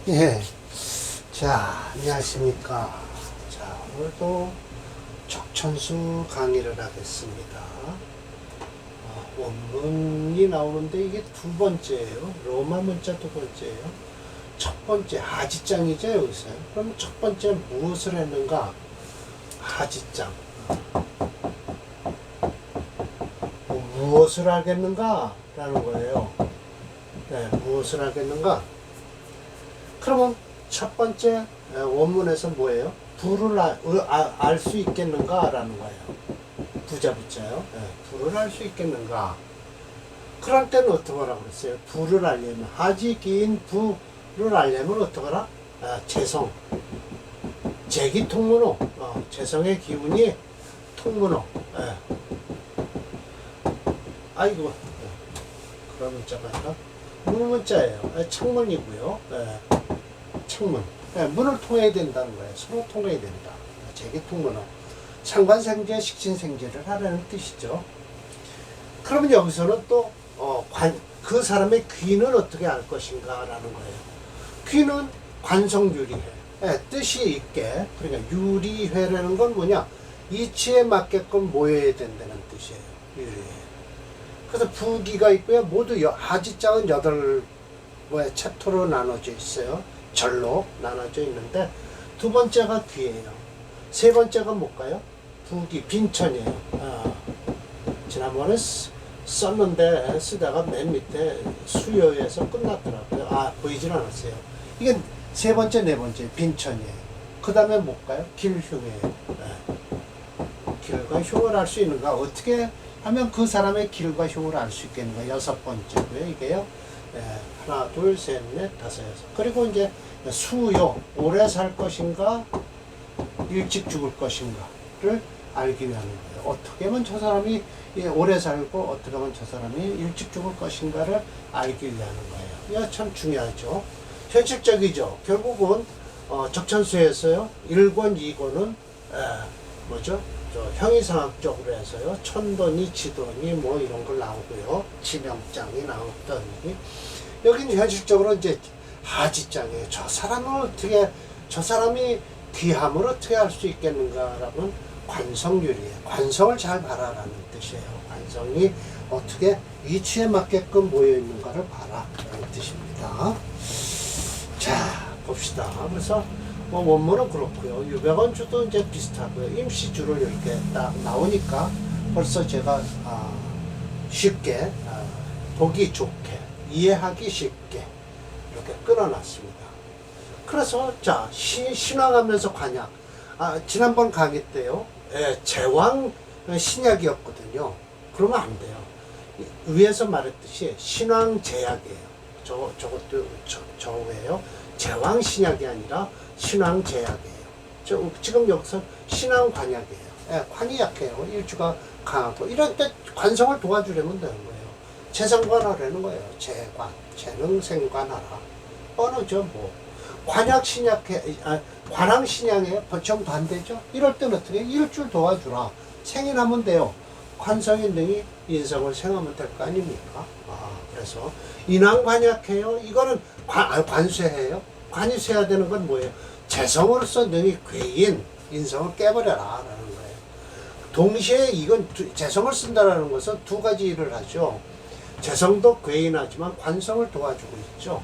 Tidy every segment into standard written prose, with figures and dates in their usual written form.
예. 자, 안녕하십니까. 자, 오늘도 적천수 강의를 하겠습니다. 원문이 나오는데 이게 두 번째예요. 로마 문자 두 번째예요. 첫 번째 하지장이죠, 여기서. 그럼 첫 번째 무엇을 했는가? 하지장. 무엇을 하겠는가? 라는 거예요. 네, 무엇을 하겠는가? 그러면 첫 번째 원문에서 뭐예요? 부를 알 수 있겠는가? 라는 거예요. 부자요. 네, 부를 알 수 있겠는가? 그럴 때는 어떻게 하라고 그랬어요? 부를 알려면, 하지, 기인, 부를 알려면 어떻게 하라? 재성. 재기 통문호. 재성의 기운이 통문호. 네. 아이고. 그런 문자가 아니라 문문자예요. 창문이고요. 네. 창문. 네, 문을 통해야 된다는 거예요. 서로 통해야 된다. 재기통문은 상관생제, 식신생제를 하라는 뜻이죠. 그러면 여기서는 또 그 사람의 귀는 어떻게 알 것인가 라는 거예요. 귀는 관성유리회. 네, 뜻이 있게, 그러니까 유리회라는 건 뭐냐, 이치에 맞게끔 모여야 된다는 뜻이에요. 유리회. 그래서 부기가 있고요. 모두 하지장은 8 챕터로 나눠져 있어요. 절로 나눠져 있는데, 두 번째가 귀예요. 세 번째가 뭘까요? 부기, 빈천이에요. 지난번에 썼는데 쓰다가 맨 밑에 수요에서 끝났더라고요. 보이진 않았어요. 이게 세 번째, 네 번째 빈천이에요. 그 다음에 뭘까요? 길흉이에요. 길과 흉을 알 수 있는가? 어떻게 하면 그 사람의 길과 흉을 알 수 있겠는가? 6번째고요. 이게요. 하나, 둘, 셋, 넷, 다섯, 여섯. 그리고 이제 수요, 오래 살 것인가, 일찍 죽을 것인가를 알기 위한 거예요. 어떻게 하면 저 사람이 오래 살고, 어떻게 하면 저 사람이 일찍 죽을 것인가를 알기 위한 거예요. 이거 참 중요하죠. 현실적이죠. 결국은 적천수에서요, 1권, 2권은 뭐죠? 형이상학적으로 해서요, 천도니, 지도니, 뭐 이런 걸 나오고요, 지명장이 나오더니, 여기는 현실적으로 이제 하지장이에요. 저 사람이 귀함을 어떻게 할 수 있겠는가라는 관성유리예요. 관성을 잘 봐라라는 뜻이에요. 관성이 어떻게 위치에 맞게끔 모여 있는가를 봐라라는 뜻입니다. 자, 봅시다. 그래서 원문은 그렇고요. 유배건주도 이제 비슷하고요. 임시주를 이렇게 딱 나오니까 벌써 제가 쉽게 보기 좋게 이해하기 쉽게 이렇게 끊어놨습니다. 그래서 자, 신앙하면서 관약. 지난번 강의 때요. 제왕 신약이었거든요. 그러면 안 돼요. 위에서 말했듯이 신앙 제약이에요. 저것도 저거예요. 제왕 신약이 아니라 신앙 제약이에요. 지금 여기서 신앙 관약이에요. 관이 약해요. 일주가 강하고. 이럴 때 관성을 도와주려면 되는 거예요. 재성관하라는 거예요. 재관. 재능 생관하라. 뻔하죠, 뭐. 관약 신약해, 관왕 신약에 정반대죠? 이럴 때는 어떻게? 일주를 도와주라. 생인하면 돼요. 관성인 등이 인성을 생하면 될 거 아닙니까? 그래서 인왕관약해요. 이거는 관쇄해요. 관이 쇠야 되는 건 뭐예요? 재성으로서 능이 괴인, 인성을 깨버려라 라는 거예요. 동시에 이건 재성을 쓴다라는 것은 두 가지 일을 하죠. 재성도 괴인하지만 관성을 도와주고 있죠.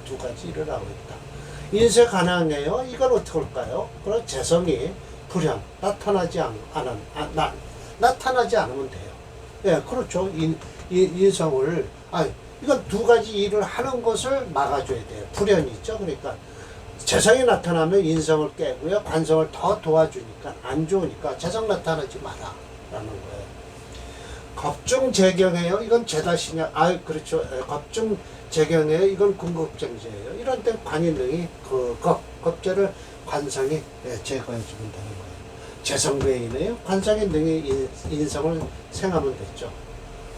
두 가지 일을 하고 있다. 인쇄 가능해요. 이건 어떻게 할까요? 그럼 재성이 불현, 나타나지 않으면 돼요. 그렇죠. 인성을, 이건 두 가지 일을 하는 것을 막아줘야 돼요. 불현이 있죠. 그러니까 재성이 나타나면 인성을 깨고요. 관성을 더 도와주니까 안 좋으니까 재성 나타나지 마라 라는 거예요. 겁중재경해요. 이건 죄다시냐? 그렇죠. 겁중재경해요. 이건 궁극정제예요. 이런 때 관인능이 겁제를 관성이 제거해 주면 되는 거예요. 재성괴이네요. 관성의 능이 인성을 생하면 됐죠.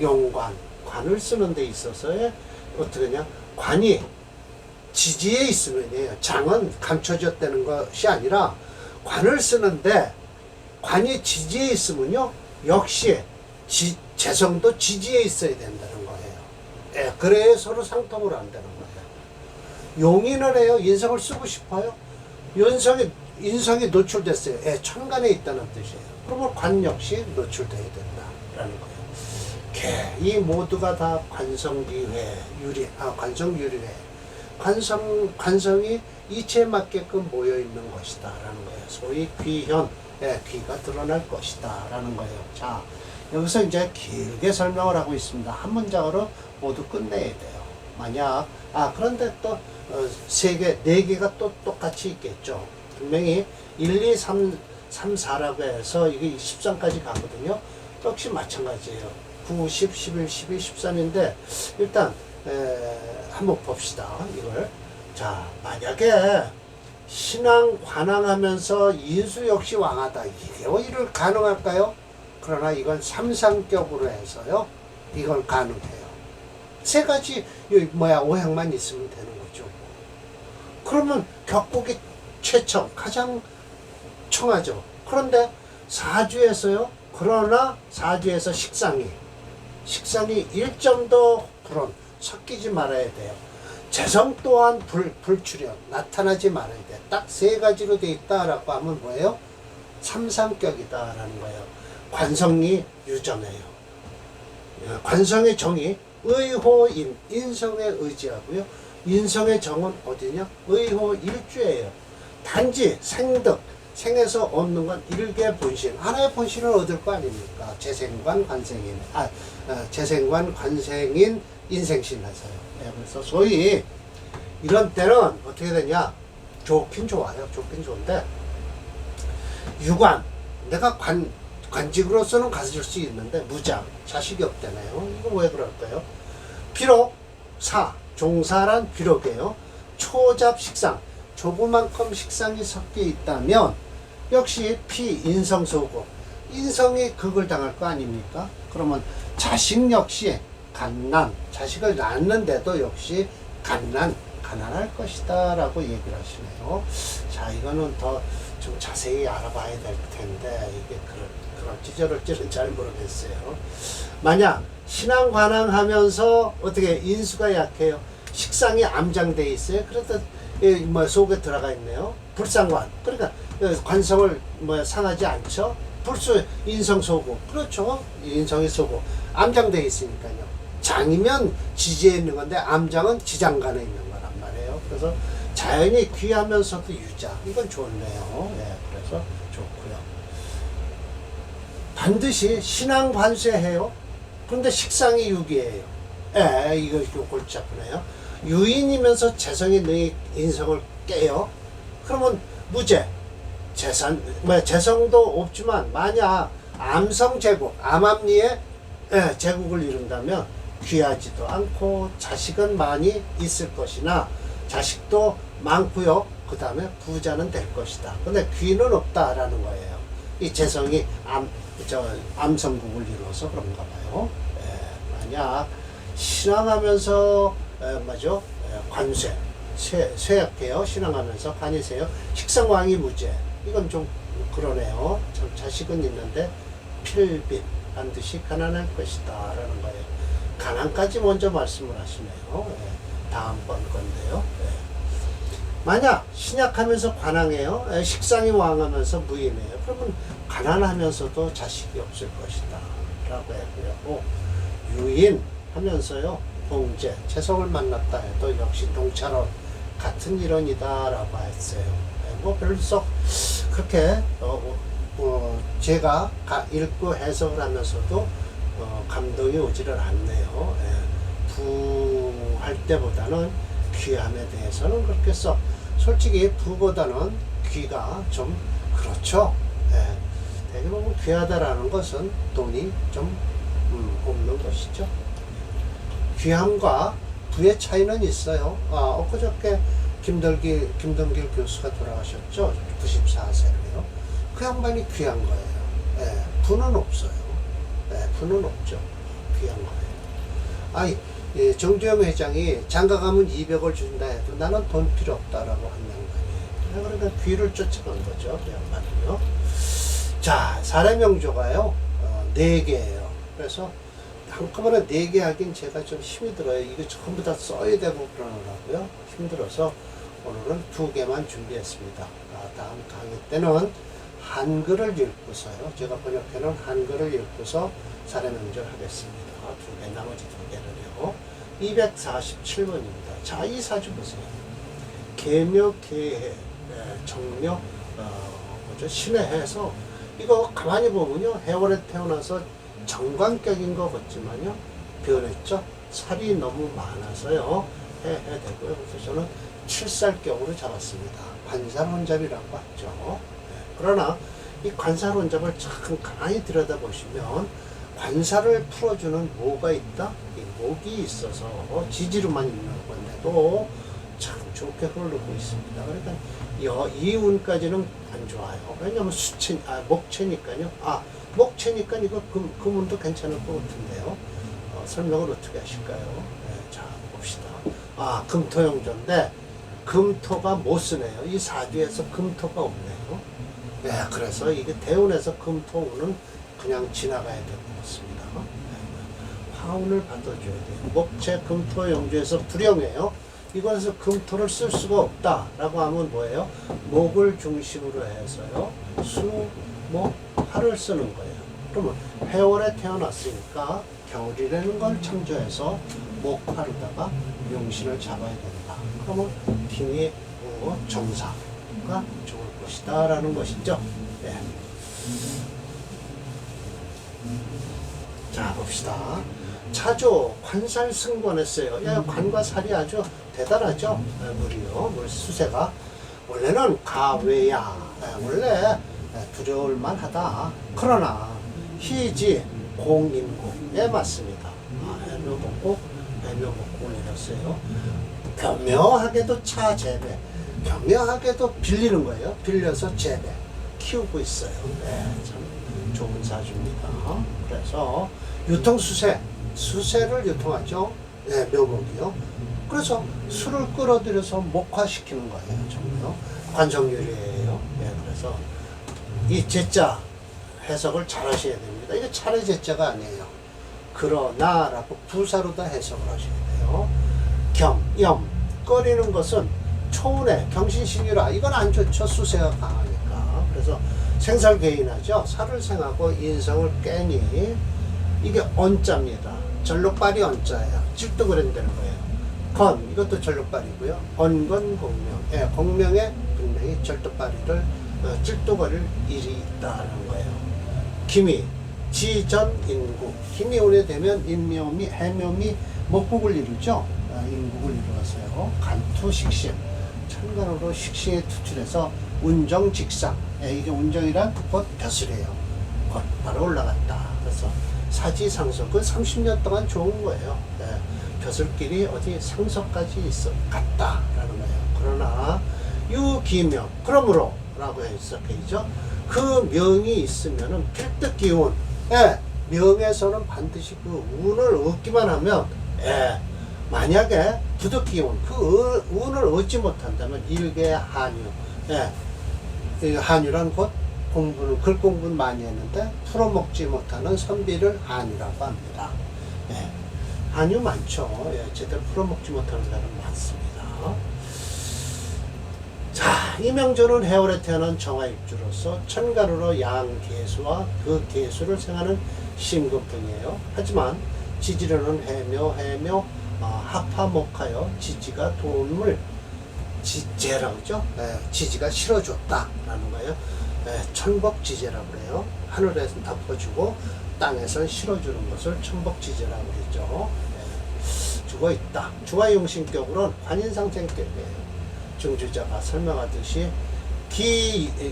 용관, 관을 쓰는 데 있어서의 어떻게 하냐? 관이 지지에 있으면요. 장은 감춰졌다는 것이 아니라 관을 쓰는데 관이 지지에 있으면요. 역시 재성도 지지에 있어야 된다는 거예요. 그래야 서로 상통을 한다는 거예요. 용인을 해요. 인성을 쓰고 싶어요. 인성이 노출됐어요. 천간에 있다는 뜻이에요. 그러면 관 역시 노출돼야 된다라는 거예요. 이 모두가 다 관성기회, 관성유리회. 관성이 이치에 맞게끔 모여 있는 것이다라는 거예요. 소위 귀현, 귀가 드러날 것이다라는 거예요. 자, 여기서 이제 길게 설명을 하고 있습니다. 한 문장으로 모두 끝내야 돼요. 만약, 그런데 또, 네 개가 또 똑같이 있겠죠. 분명히 1, 2, 3, 4라고 해서 이게 13까지 가거든요. 역시 마찬가지예요. 9, 10, 11, 12, 13인데, 일단, 한번 봅시다. 이걸. 자, 만약에 신앙, 관항하면서 인수 역시 왕하다. 이게 이를 가능할까요? 그러나 이건 삼상격으로 해서요. 이건 가능해요. 세 가지, 오행만 있으면 되는 거죠. 그러면 격국이 최청, 가장 청하죠. 그런데 사주에서요. 그러나 사주에서 식상이 1점도 불온, 섞이지 말아야 돼요. 재성 또한 불출현, 나타나지 말아야 돼. 딱 세 가지로 돼 있다라고 하면 뭐예요? 삼상격이다라는 거예요. 관성이 유전해요. 관성의 정이 의호인, 인성에 의지하고요. 인성의 정은 어디냐? 의호일주예요. 단지 생득, 생에서 얻는 건 일개 본신, 하나의 본신을 얻을 거 아닙니까? 재생관 관생인 인생신에서요. 그래서 소위 이런 때는 어떻게 되냐? 좋긴 좋아요. 좋긴 좋은데 유관, 내가 관직으로서는 가질 수 있는데 무장, 자식이 없잖아요. 이거 왜 그럴까요? 비록 종사란 비록이에요. 초잡 식상, 조그만큼 식상이 섞여 있다면 역시 인성소고, 인성이 극을 당할 거 아닙니까? 그러면 자식 역시 갓난, 자식을 낳는데도 역시 가난할 것이다 라고 얘기를 하시네요. 자, 이거는 더 좀 자세히 알아봐야 될 텐데 이게 그럴지 저럴지는 잘 모르겠어요. 만약 신앙 관항하면서 어떻게 인수가 약해요. 식상이 암장돼 있어요. 그래서 속에 들어가 있네요. 불상관, 그러니까 관성을 상하지 않죠. 불수 인성 소고, 그렇죠. 인성이 소고 암장돼 있으니까요. 장이면 지지에 있는 건데 암장은 지장간에 있는 거란 말이에요. 그래서 자연이 귀하면서도 유자, 이건 좋네요. 그래서 좋고요. 반드시 신앙 관세해요. 그런데 식상이 유기예요. 이거 골치 아프네요. 유인이면서 재성이 너희 인성을 깨요. 그러면 무죄, 재성도 없지만 만약 암성 제국, 암암리에 제국을 이룬다면 귀하지도 않고 자식은 많이 있을 것이나 자식도 많고요. 그 다음에 부자는 될 것이다. 근데 귀는 없다라는 거예요. 이 재성이 암성국을 이루어서 그런가 봐요. 만약 신앙하면서 관쇠, 쇠약해요. 신앙하면서 관이세요. 식상왕이 무죄. 이건 좀 그러네요. 참 자식은 있는데 필빈, 반드시 가난할 것이다 라는 거예요. 가난까지 먼저 말씀을 하시네요. 다음번 건데요. 만약 신약하면서 관항해요. 식상이 왕하면서 무인해요. 그러면 가난하면서도 자식이 없을 것이다 라고 했고요. 유인하면서요. 동제, 재성을 만났다 해도 역시 동차론 같은 이론이다 라고 했어요. 별로 썩 그렇게 제가 읽고 해석을 하면서도 감동이 오지를 않네요. 부할 때보다는 귀함에 대해서는 그렇게 솔직히 부보다는 귀가 좀 그렇죠. 대개 보면 귀하다라는 것은 돈이 좀 없는 것이죠. 귀함과 부의 차이는 있어요. 엊그저께 김동길 교수가 돌아가셨죠. 94세로요. 그 양반이 귀한 거예요. 부는 없어요. 부는 없죠. 귀한 거예요. 정주영 회장이 장가가면 200을 준다 해도 나는 돈 필요 없다라고 한 양반이에요. 그러니까 귀를 쫓아간 거죠. 그 양반은요. 자, 사례명조가요. 4개예요. 그래서 한꺼번에 4개 하긴 제가 좀 힘이 들어요. 이거 전부 다 써야 되고 그러느라고요. 힘들어서 오늘은 2개만 준비했습니다. 다음 강의 때는 한글을 읽고서요. 제가 번역해놓은 한글을 읽고서 사례명절 하겠습니다. 2개, 나머지 2개를요. 247번입니다. 자, 이 사주 보세요. 계묘, 계해, 정묘, 신의 해서 이거 가만히 보면요. 해월에 태어나서 정관격인 것 같지만요. 변했죠. 살이 너무 많아서요. 되고요. 그래서 저는 7살경으로 잡았습니다. 관살혼잡이라고 하죠. 그러나 이 관살혼잡을 참 가만히 들여다보시면 관살을 풀어주는 뭐가 있다? 이 목이 있어서 지지로만 있는 건데도 참 좋게 흐르고 있습니다. 그러니까 이 운까지는 안 좋아요. 왜냐하면 목체니까요. 목체니까 이거 금운도 괜찮을 것 같은데요. 설명을 어떻게 하실까요? 자, 봅시다. 금토용조인데 금토가 못 쓰네요. 이 사주에서 금토가 없네요. 그래서 이게 대운에서 금토운은 그냥 지나가야 될 것 같습니다. 화운을 받아줘야 돼요. 목체 금토용조에서 불용해요. 이거에서 금토를 쓸 수가 없다라고 하면 뭐예요? 목을 중심으로 해서요. 수, 목, 화를 쓰는 거예요. 그러면 해월에 태어났으니까 겨울이라는 걸 참조해서 목화로다가 용신을 잡아야 된다. 그러면 힘이 정사가 좋을 것이다 라는 것이죠. 자, 봅시다. 차조 관살승관했어요. 관과 살이 아주 대단하죠. 물이요. 수세가 원래는 가외야. 원래 두려울만 하다. 그러나 희지 공인국에 맞습니다. 해묘복고 해묘복고를 이뤘어요. 교묘하게도 차재배, 교묘하게도 빌리는 거예요. 빌려서 재배 키우고 있어요. 참 좋은 사주입니다. 그래서 유통수세, 수세를 유통하죠. 묘목이요. 그래서 술을 끌어들여서 목화시키는 거예요. 정말요. 관성유리예요. 그래서 이 제자 해석을 잘 하셔야 됩니다. 이게 차례 제자가 아니에요. 그러나라고 부사로 다 해석을 하셔야 돼요. 염, 꺼리는 것은 초운에 경신신유라. 이건 안 좋죠. 수세가 강하니까. 그래서 생살개인하죠. 살을 생하고 인성을 깨니 이게 언자입니다. 전록발이 언자예요. 찔도그랜다는 거예요. 건, 이것도 전록발이고요. 언건 공명. 공명에 분명히 절도발이를 찔도거릴 일이 있다는 거예요. 기미, 지전 인국. 힘이 오래 되면 인묘미, 해묘미, 목국을 이루죠. 인국을 이루었어요. 간투 식심. 천간으로 식신에 투출해서 운정직상. 이게 운정이란 곧 벼슬이에요. 곧 바로 올라갔다. 그래서 사지상석. 그 30년 동안 좋은 거예요. 벼슬길이 어디 상석까지 갔다라는 거예요. 그러나 유기명. 그러므로 라고 해석해야죠. 그 명이 있으면은 필득기운. 명에서는 반드시 그 운을 얻기만 하면, 만약에 부득기운, 그 운을 얻지 못한다면 일개 한유. 한유란 곧 공부는, 글 공부는 많이 했는데 풀어먹지 못하는 선비를 한유라고 합니다. 한유 많죠. 제대로 풀어먹지 못하는 사람 많습니다. 자, 이명조는 해월에 태어난 정화입주로서 천간으로 양계수와 그 계수를 생하는 신금뿐이에요. 하지만 지지로는 해묘, 합화목하여 지지가 도움을 지제라고 그러죠. 지지가 실어줬다라는 거예요. 천복지제라고 그래요. 하늘에서 덮어주고 땅에서 실어주는 것을 천복지제라고 그러죠. 죽어있다. 주화용신격으로는 관인상생격이에요. 중주자가 설명하듯이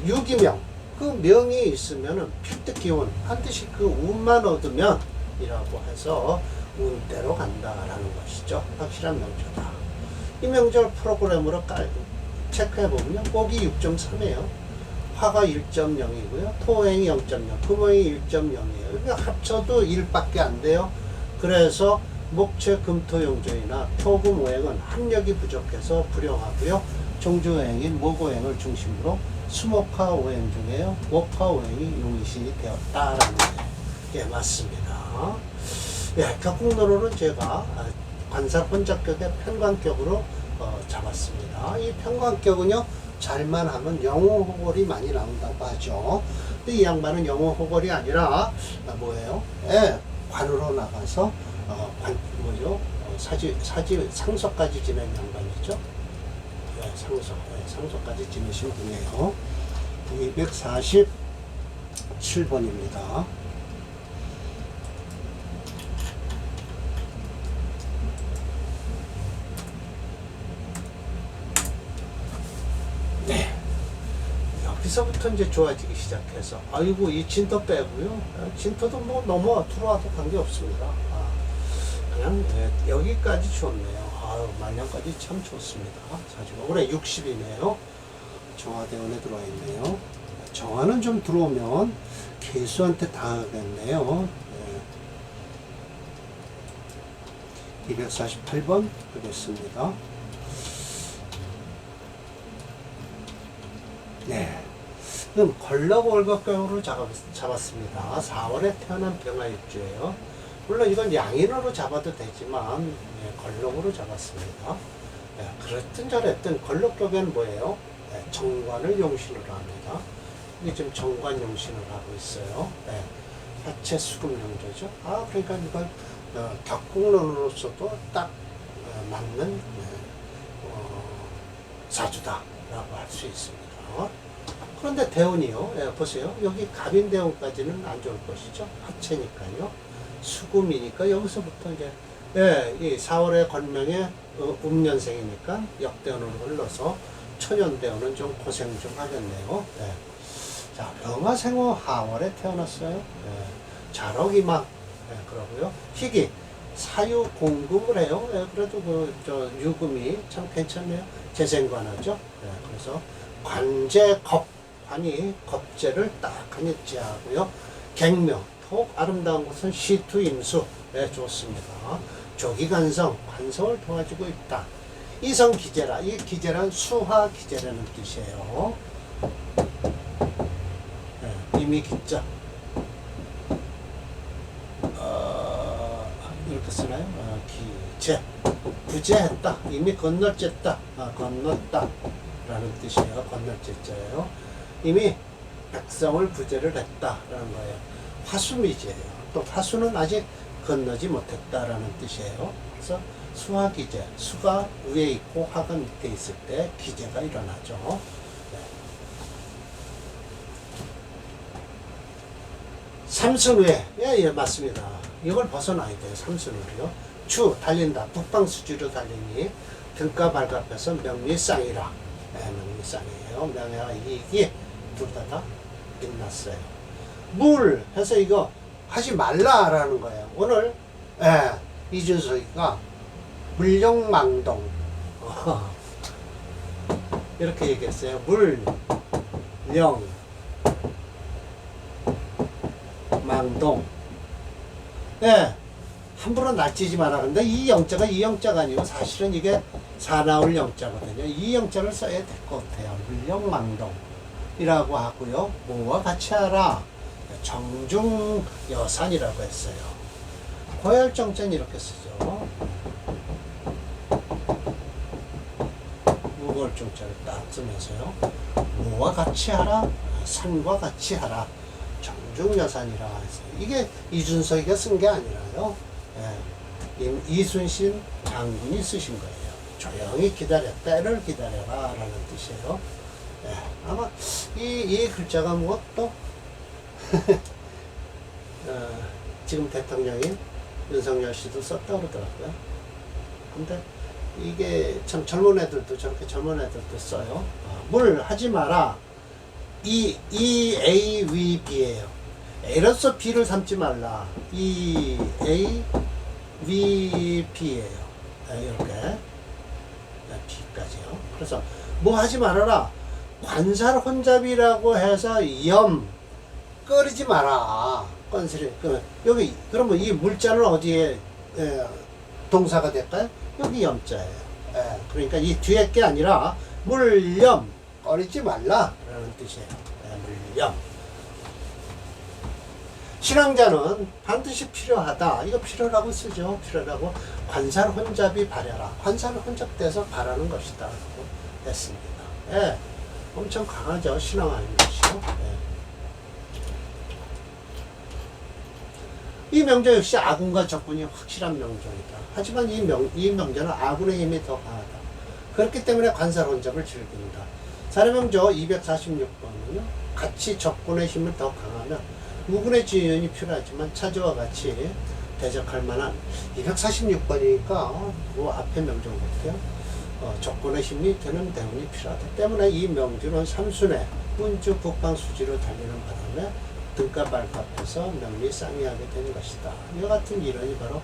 유기명, 그 명이 있으면은 필득기운, 반드시 그 운만 얻으면 이라고 해서 운대로 간다라는 것이죠. 확실한 명조다. 이 명절 프로그램으로 체크해보면요. 목이 6.3이에요. 화가 1.0이고요. 토행이 0.0, 금호행이 1.0이에요. 그러니까 합쳐도 1밖에 안 돼요. 그래서 목체 금토용조이나 토금오행은 합력이 부족해서 불용하고요. 종주오행인 목오행을 중심으로 수목화 오행 중에요. 목화 오행이 용신이 되었다라는 게 맞습니다. 예, 격국론어는 제가 관사 혼잡격의 편관격으로 잡았습니다. 이 편관격은요, 잘만 하면 영어 호걸이 많이 나온다고 하죠. 근데 이 양반은 영어 호걸이 아니라 뭐예요? 예, 관으로 나가서 상서까지 지낸 양반이죠. 예, 상서까지 지내신 분이에요. 247번입니다. 네. 여기서부터 이제 좋아지기 시작해서, 아이고, 이 진토 빼고요. 진토도 뭐 넘어 들어와도 관계없습니다. 그냥 여기까지 좋네요. 말년까지 참 좋습니다. 사실 올해 60이네요. 정화대원에 들어와 있네요. 정화는 좀 들어오면 개수한테 당하겠네요. 248번 하겠습니다. 네. 그럼 걸럭월곡경으로 잡았습니다. 4월에 태어난 병화일주예요. 물론 이건 양인으로 잡아도 되지만 걸럭으로 잡았습니다. 그랬든 저랬든 걸럭격에는 뭐예요? 정관을 용신으로 합니다. 이게 지금 정관 용신을 하고 있어요. 하체 수금 용조죠. 그러니까 이건 격국론으로서도 딱 맞는 사주다라고 할 수 있습니다. 그런데 대운이요. 보세요. 여기 갑인대운까지는 안 좋을 것이죠. 하체니까요. 수금이니까 여기서부터 이제 이 4월의 건명에 음년생이니까 역대운으로 흘러서 천연대운은 좀 고생 좀 하겠네요. 자, 병화생호 하월에 태어났어요. 자럭이막 그러고요. 희기 사유 공급을 해요. 그래도 유금이 참 괜찮네요. 재생관하죠. 그래서 관제겁 관이 겁재를 딱 하니 지하고요. 갱명 더욱 아름다운 것은 시투임수 좋습니다. 조기간성 관성을 도와주고 있다. 이성기재라. 이 기재란 수화기재라는 뜻이에요. 이미 기자 이렇게 쓰나요? 기재 부재했다. 이미 건널쨌다. 건넜다 라는 뜻이에요. 건널제자예요. 이미 백성을 부재를 했다라는 거예요. 화수미지예요. 또 화수는 아직 건너지 못했다라는 뜻이에요. 그래서 수화기재, 수가 위에 있고 화가 밑에 있을 때 기재가 일어나죠. 삼순후에 예 맞습니다. 이걸 벗어나야 돼요. 삼순후요. 추 달린다. 북방수지로 달리니 등가 발갑해서 명리쌍이라. 명리쌍이에요. 명예와 이익이 둘 다 빛났어요. 물 해서 이거 하지 말라라는 거예요. 오늘 이준석이가 물령망동 이렇게 얘기했어요. 물령 망동. 함부로 날뛰지 마라. 근데 이 영자가 이 영자가 아니고 사실은 이게 사나울 영자거든요. 이 영자를 써야 될 것 같아요. 물령망동이라고 하고요. 뭐와 같이 하라. 정중여산이라고 했어요. 고열정자는 이렇게 쓰죠. 무골정자를 딱 쓰면서요. 뭐와 같이 하라. 산과 같이 하라. 정중여산이라 해서 이게 이준석이가 쓴 게 아니라요. 이순신 장군이 쓰신 거예요. 조용히 기다려, 때를 기다려라 라는 뜻이에요. 아마 이 글자가 뭐 또 지금 대통령인 윤석열 씨도 썼다고 그러더라고요. 근데 이게 참 젊은 애들도 저렇게 젊은 애들도 써요. 물 하지 마라. E, A, V, B예요. A로서 B를 삼지 말라. E, A, V, B예요. 이렇게 B까지요. 그래서 뭐 하지 말아라. 관살 혼잡이라고 해서 끓이지 마라. 건슬이 여기 그러면 이 물자는 어디에 동사가 될까요? 여기 염자예요. 그러니까 이 뒤에 게 아니라 물염 끓이지 말라 라는 뜻이에요. 물염 신앙자는 반드시 필요하다. 이거 필요라고 쓰죠. 필요라고. 관살 혼잡이 바래라. 관살 혼잡돼서 바라는 것이다. 라고 했습니다. 예. 엄청 강하죠. 신앙 아니면요. 예. 이 명제 역시 아군과 적군이 확실한 명제이다. 하지만 이 명제는 아군의 힘이 더 강하다. 그렇기 때문에 관살 혼잡을 즐긴다. 사례명조 246번은요. 같이 적군의 힘을 더 강하면 우군의 지연이 필요하지만 차지와 같이 대적할 만한 246번이니까 그 앞에 명정 같아요. 적군의 힘이 되는 대운이 필요하다. 때문에 이 명주는 삼순에 운주 북방 수지로 달리는 바람에 등가 발갑해서 명리 쌍이하게 되는 것이다. 이와 같은 이론이 바로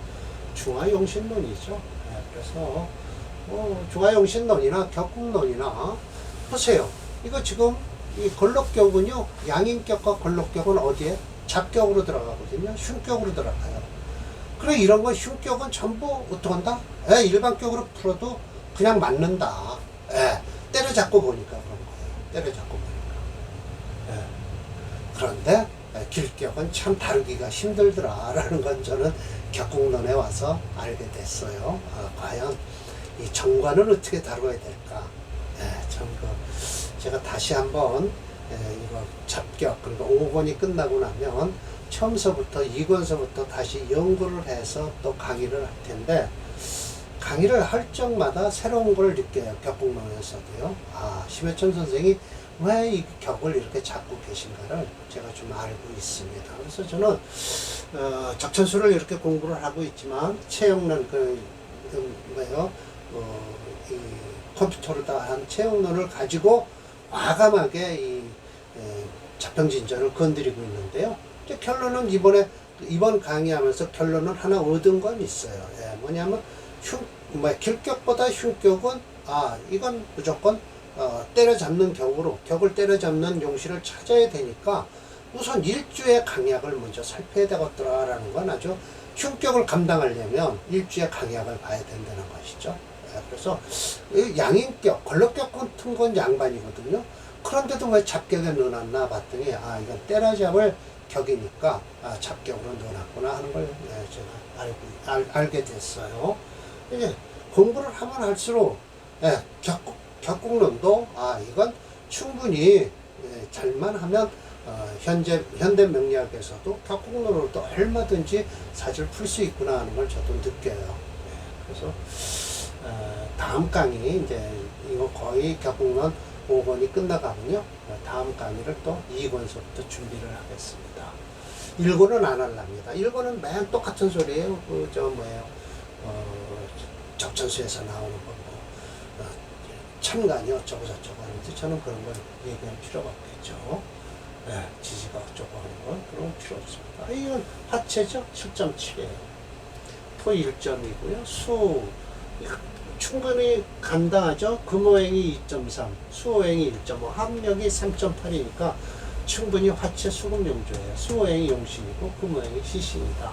중화용신론이죠. 네, 그래서 중화용신론이나 격국론이나 보세요. 이거 지금 이 걸록격은요, 양인격과 걸록격은 어디에? 잡격으로 들어가거든요. 흉격으로 들어가요. 그래, 이런 건 흉격은 전부 어떡한다? 일반격으로 풀어도 그냥 맞는다. 때려잡고 보니까 그런 거예요. 때려잡고 보니까. 그런데 길격은 참 다루기가 힘들더라라는 건 저는 격국론에 와서 알게 됐어요. 과연 이 정관을 어떻게 다루어야 될까? 참 제가 다시 한번 이거 잡격 그리고 5권이 끝나고 나면 처음서부터 2권서부터 다시 연구를 해서 또 강의를 할 텐데, 강의를 할 적마다 새로운 걸 느껴요. 격국론에서도요. 심해천 선생이 왜 이 격을 이렇게 잡고 계신가를 제가 좀 알고 있습니다. 그래서 저는 적천수를 이렇게 공부를 하고 있지만 채용론 이 컴퓨터로 다 한 채용론을 가지고 과감하게 이 자평진전을 건드리고 있는데요. 이제 결론은 이번 강의하면서 결론은 하나 얻은 건 있어요. 뭐냐면 길격보다 흉격은 이건 무조건 때려잡는 격을 때려잡는 용시를 찾아야 되니까 우선 일주의 강약을 먼저 살펴야 되겠더라라는 건 아주 흉격을 감당하려면 일주의 강약을 봐야 된다는 것이죠. 그래서 양인격, 걸럭격 같은 건 양반이거든요. 그런데도 왜 잡격에 넣어놨나 봤더니 이건 때려잡을 격이니까 잡격으로 넣어놨구나 하는 걸 제가 알게 됐어요. 이제 공부를 하면 할수록 격국론도 이건 충분히 잘만 하면 현대 명리학에서도 격국론으로도 얼마든지 사실 풀 수 있구나 하는 걸 저도 느껴요. 그래서 다음 강의 이제 이거 거의 격국론 5권이 끝나가면요, 다음 강의를 또 2권서부터 준비를 하겠습니다. 1권은 안 하랍니다. 1권은 맨 똑같은 소리예요. 적천수에서 나오는 거 참관이 어쩌고 저쩌고 하는데 저는 그런 걸 얘기할 필요가 없겠죠. 지지가 어쩌고 하는 건 그런 건 필요 없습니다. 이건 하체죠. 7.7이에요. 토 1점이고요. 수 충분히 감당하죠. 금호행이 2.3, 수호행이 1.5, 합력이 3.8이니까 충분히 화체 수금 용조예요. 수호행이 용신이고 금호행이 시신이다.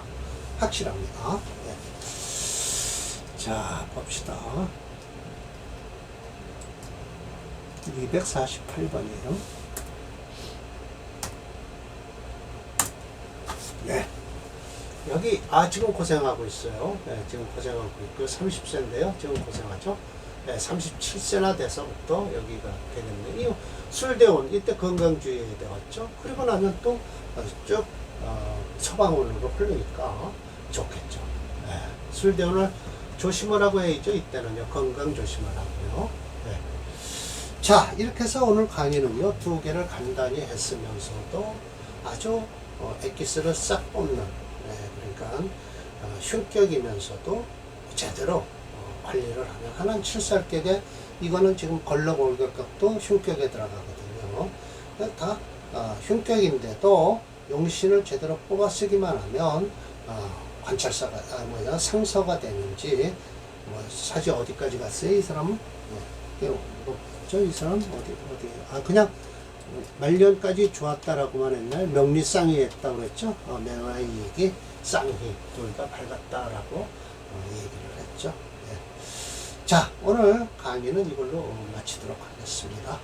확실합니다. 자, 봅시다. 248번이에요. 여기 지금 고생하고 있어요. 지금 고생하고 있고 30세인데요. 지금 고생하죠. 37세나 돼서부터 여기가 되겠네요. 이 술대원 이때 건강주의에 되었죠. 그리고 나면 또 쭉 서방원으로 흐르니까 좋겠죠. 술대원을 조심하라고 해야죠. 이때는요. 건강 조심하라고요. 자, 이렇게 해서 오늘 강의는요. 2개를 간단히 했으면서도 아주 엑기스를 싹 뽑는, 그러니까 흉격이면서도 제대로 관리를 하면 하나는 칠살격에 이거는 지금 걸럭올격격도 흉격에 들어가거든요. 다 흉격인데도 용신을 제대로 뽑아 쓰기만 하면 관찰사가 상서가 되는지 사지 어디까지 갔어요? 이 사람은 이 사람 어디 그냥 말년까지 좋았다라고만 했나요? 명리쌍이 했다고 그랬죠? 명화의 이익이 쌍희 둘 다 밝았다라고 얘기를 했죠. 자, 오늘 강의는 이걸로 마치도록 하겠습니다.